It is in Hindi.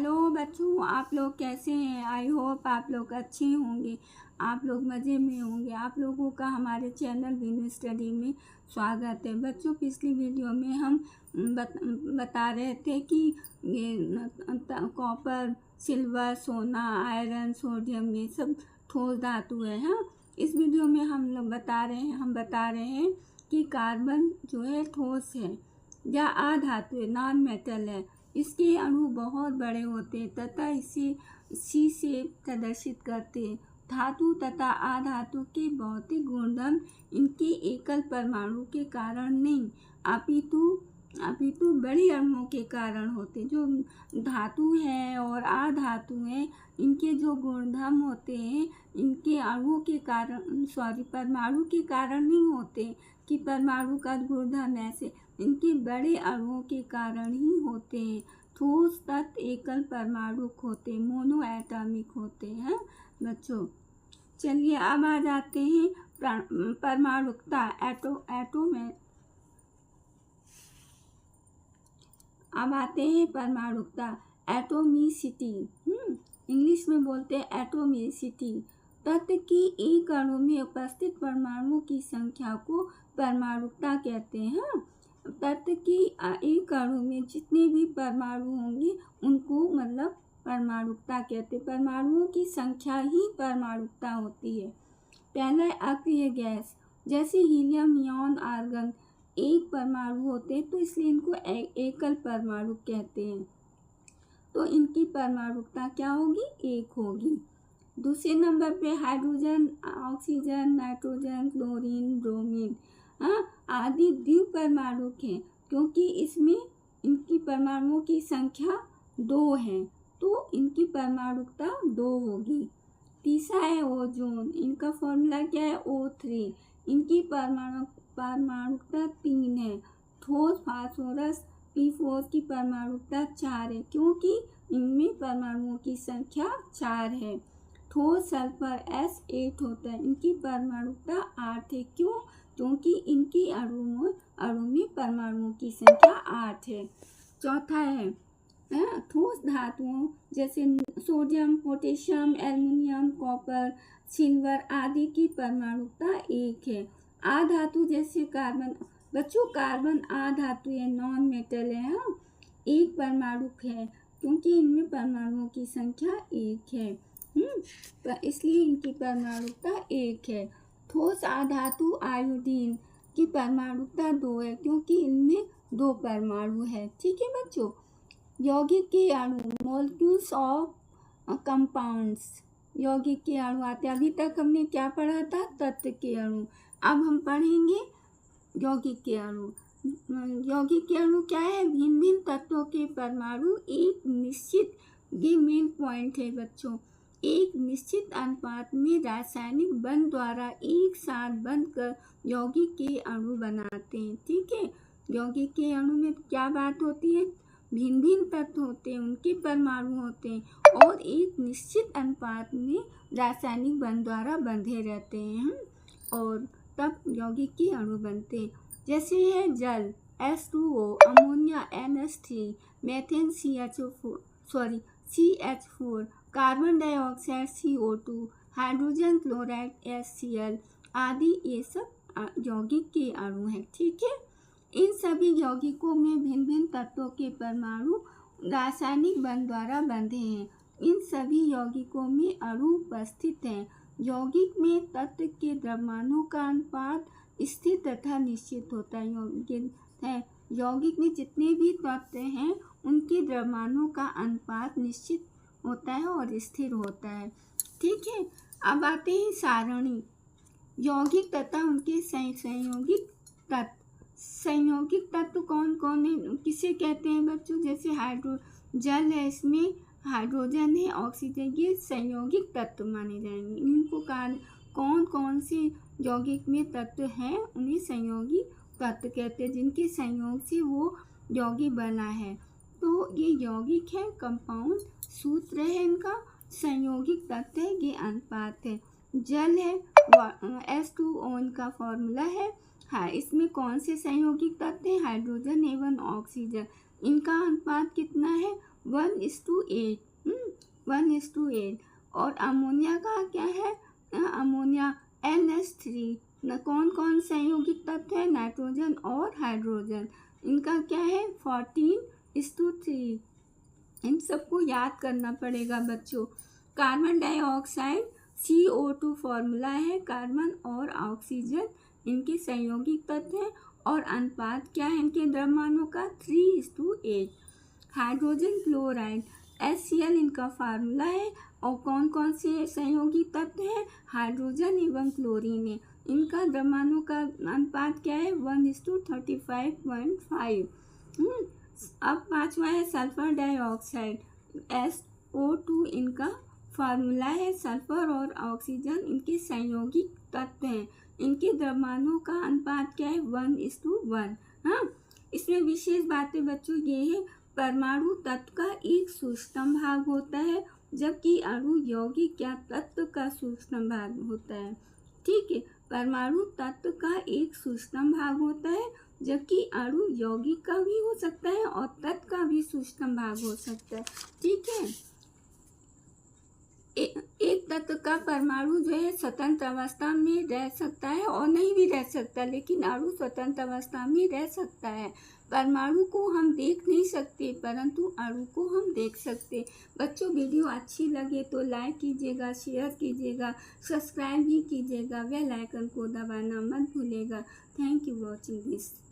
हेलो बच्चों, आप लोग कैसे हैं। आई होप आप लोग अच्छे होंगे, आप लोग मज़े में होंगे। आप लोगों का हमारे चैनल विनू स्टडी में स्वागत है। बच्चों, पिछली वीडियो में हम बता रहे थे कि ये कॉपर, सिल्वर, सोना, आयरन, सोडियम, ये सब ठोस धातु है। हाँ, इस वीडियो में हम बता रहे हैं कि कार्बन जो है ठोस है या अधातु है, नॉन मेटल है। इसके अणु बहुत बड़े होते हैं तथा इसे सी से प्रदर्शित करते हैं। धातु तथा अधातु के भौतिक गुणधर्म इनके एकल परमाणु के कारण नहीं अपितु बड़े अणुओं के कारण होते। जो धातु है और अधातु है, इनके जो गुणधर्म होते हैं इनके अणुओं के कारण परमाणु के कारण नहीं होते कि परमाणु का गुणधर्म ऐसे, इनके बड़े अणुओं के कारण ही होते हैं। ठोस तत्व एकल परमाणुक होते, मोनो एटॉमिक होते हैं बच्चों। चलिए अब आ जाते हैं परमाणुकता, अब आते हैं परमाणुकता, एटोमिसिटी। इंग्लिश में बोलते हैं एटोमिसिटी। तत्व की एक अणु में उपस्थित परमाणुओं की संख्या को परमाणुकता कहते हैं। तत्व की एक अणु में जितने भी परमाणु होंगे उनको मतलब परमाणुकता कहते हैं। परमाणुओं की संख्या ही परमाणुकता होती है। पहला अक्रिय गैस, जैसे हीलियम, नियॉन, आर्गन एक परमाणु होते हैं तो इसलिए इनको एकल परमाणु कहते हैं। तो इनकी परमाणुकता क्या होगी, एक होगी। दूसरे नंबर पे hydrogen, oxygen, nitrogen, chlorine, bromine आदि द्विपरमाणुक हैं, क्योंकि इसमें इनकी परमाणुओं की संख्या 2 है तो इनकी परमाणुकता 2 होगी। तीसरा है ओजोन, इनका फॉर्मूला क्या है, O3। इनकी परमाणुकता 3 है। ठोस फास्फोरस, P4 की परमाणुकता 4 है, क्योंकि इनमें परमाणुओं की संख्या 4 है। ठोस सल्फर S8 होता है, इनकी परमाणुकता 8 है। क्यों, क्योंकि इनकी अणु में परमाणुओं की संख्या 8 है। चौथा है ठोस धातुओं जैसे sodium, potassium, aluminium, copper, silver आदि की परमाणुकता 1 है। अधातु जैसे कार्बन, बच्चों कार्बन अधातु है, नॉन मेटल है। एक परमाणुक है क्योंकि इनमें परमाणुओं की संख्या 1 है। इसलिए इनकी परमाणुकता 1 है। ठोस अधातु आयोडीन की परमाणुकता 2 है, क्योंकि इनमें 2 परमाणु है। ठीक है बच्चों। यौगिक के अणु, मॉलिक्यूल्स ऑफ कंपाउंड्स, यौगिक के अणु आते हैं। अभी तक हमने क्या पढ़ा था, तत्व के अणु। अब हम पढ़ेंगे यौगिक के अणु। यौगिक के अणु क्या है, भिन्न भिन्न तत्वों के परमाणु एक निश्चित, ये मेन पॉइंट है बच्चों, एक निश्चित अनुपात में रासायनिक बंध द्वारा एक साथ बंधकर यौगिक के अणु बनाते हैं। ठीक है, यौगिक के अणु में क्या बात होती है, भिन्न भिन्न तत्व होते हैं, उनके परमाणु होते हैं और एक निश्चित अनुपात में रासायनिक बंध द्वारा बंधे रहते हैं और तब यौगिक के अणु बनते हैं। जैसे है जल H2O, ammonia NH3, methane CH4, carbon dioxide CO2, hydrogen chloride HCl आदि, ये सब यौगिक के अणु हैं। ठीक है, इन सभी यौगिकों में भिन्न भिन्न तत्वों के परमाणु रासायनिक बंध द्वारा बंधे हैं। इन सभी यौगिकों में अणु उपस्थित हैं। यौगिक में तत्व के द्रव्यमानों का अनुपात स्थिर तथा निश्चित होता है। यौगिक में जितने भी तत्व हैं उनके द्रव्यमानों का अनुपात निश्चित होता है और स्थिर होता है। ठीक है, अब आते हैं सारणी, यौगिक तथा उनके संयोगिक तत्व। संयोगिक तत्व कौन कौन है, किसे कहते हैं बच्चों, जैसे जल है, इसमें हाइड्रोजन है, ऑक्सीजन, ये संयोगिक तत्व माने जाएंगे। इनको कौन कौन से यौगिक में तत्व हैं उन्हें संयोगिक तत्व कहते हैं, जिनके संयोग से वो यौगिक बना है। तो ये यौगिक है, कंपाउंड, सूत्र है इनका, संयोगिक तत्व है, ये अनुपात है। जल है, H2O इनका फॉर्मूला है। हाँ, इसमें कौन से संयोगिक तत्व हैं, हाइड्रोजन एवं ऑक्सीजन, इनका अनुपात कितना है, 1:8, 1:8। और अमोनिया का क्या है, अमोनिया NH3। कौन कौन संयोगिक तत्व है, नाइट्रोजन और हाइड्रोजन, इनका क्या है 14:3। इन सबको याद करना पड़ेगा बच्चों। कार्बन डाइऑक्साइड CO2 फॉर्मूला है, कार्बन और ऑक्सीजन इनके संयोगिक तत्व हैं और अनुपात क्या है इनके द्रव्यमानों का 3:8। हाइड्रोजन क्लोराइड HCl इनका फार्मूला है और कौन कौन से संयोगी तत्व हैं, हाइड्रोजन एवं क्लोरीन है, इनका द्रव्यमानों का अनुपात क्या है 1:35.5। अब पांचवा है सल्फर डाइऑक्साइड SO2 इनका फार्मूला है, सल्फर और ऑक्सीजन इनके संयोगिक तत्व हैं, इनके द्रव्यमानों का अनुपात क्या है 1:1। हाँ, इसमें विशेष बातें बच्चों ये है, परमाणु तत्व का एक सूक्ष्म भाग होता है जबकि अणु यौगिक या तत्व का सूक्ष्म भाग होता है। ठीक है, परमाणु तत्व का एक सूक्ष्म भाग होता है जबकि अणु यौगिक का भी हो सकता है और तत्व का भी सूक्ष्म भाग हो सकता है। ठीक है, एक तत्व का परमाणु जो है स्वतंत्र अवस्था में रह सकता है और नहीं भी रह सकता, लेकिन अणु स्वतंत्र अवस्था में रह सकता है। परमाणु को हम देख नहीं सकते परंतु अणु को हम देख सकते। बच्चों, वीडियो अच्छी लगे तो लाइक कीजिएगा, शेयर कीजिएगा, सब्सक्राइब भी कीजिएगा, बेल आइकन को दबाना मत भूलिएगा। Thank you watching this.